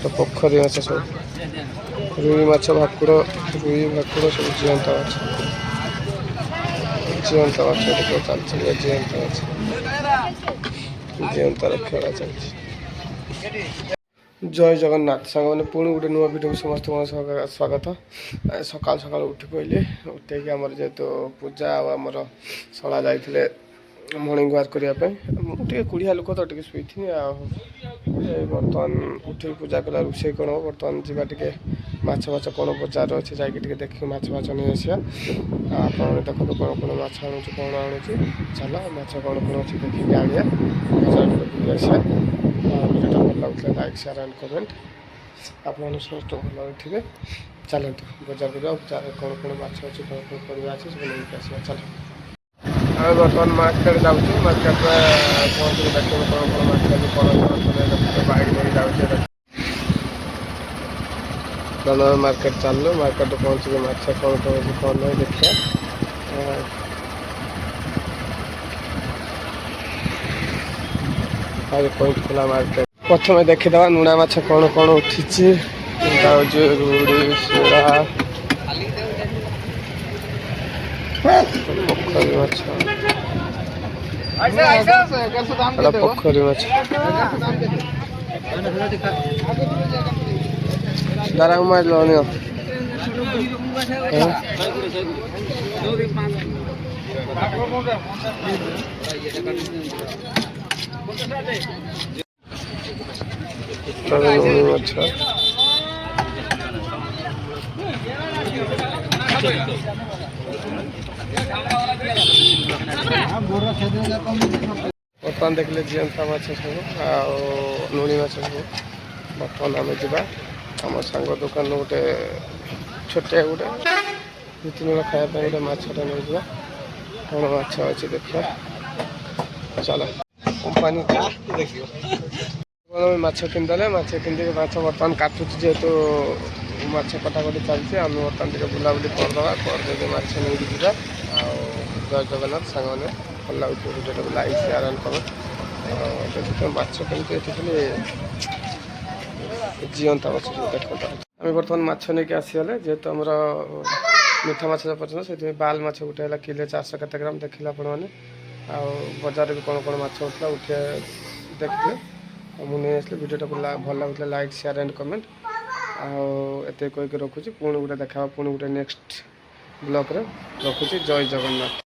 तो पोखरी माछ सब रुई माछ भाकुर रुई भाकुर सब जीवंत माछ देखो चलती जीवंत माछ जीवंत खेला चलती। जय जगन्नाथ सांग मैंने पुणी गोटे नुआ भिडियो समस्त स्वागत। सकाल सकाल उठी पड़े उठे आमर जेहेतु पूजा आमर शला जाते मर्णिंग वाक करने मुझे कुड़िया लोक तो टे शुई बर्तमान उठ पूजा कला रोषे कौन हम बर्तमान जावा टे माछ फाछ कौन बजार अच्छे जाकि देखिए माछ फाछ नहीं आसा आप देखो कौन कौन माछ आणु कौन आणु चल माछ कौन कौन अच्छे देखिए आनिया बजार बुले आसा। भिडियोटा भल लगुला लाइक शेयर एंड कमेंट आप समस्त भल थे चलते बजार को जाओ कौन कौन माछ अच्छे कौन कौन परिवा अच्छे सब लेकिन आसा चल। आम बर्तमान मार्केट जाऊँ मार्केट पहुँच देखिए कौन कौन माछ बाइक नहीं जाऊँ मार्केट चलू मार्केट पहुँच माछ कौन कौन कौन नहीं देखिए पॉइंट खुला मार्केट प्रथम देखीदे लुणा माछ कौन कौन उठी रुड़ी शिड़ा पोखरी माछ पोखरी माछ दारा मार लो अच्छा बर्तमान देखिले जीवंता माछ सब लुणी माछ सब बर्तमान आम जा आम सांग दुकान गोटे छोटिया गोटे दु तीन बेला खाया गोटे मछटा नहीं जा कौन माछ अच्छे देखिए चल कंपानी माछ किनदे माछ किन माछ बर्तमान काटुच जेहेतु माछ कटाकटी चलती आम बर्तमान टे बुलाबुली करदे माछ नहीं जा जय जगन्नाथ सांग मैंने भल लगे video like share and comment माछ केमती जीवंत माछ देखा आम बर्तमान माछ नहीं आसीगले जेहेतु आमर मीठा माछ पसंद से बाल माछ गोटे है किले 400 केते ग्राम देखिले आपण मैंने बजार भी कौन कौन माछ होता उठे देखिए मुझे आसली भिडियोटा भल लगुला लाइक शेयर एंड कमेंट आते कहीकि रखुची पुणी गोटे देखा पुणी गोटे नेक्स्ट ब्लॉग रे रखुची जय जगन्नाथ।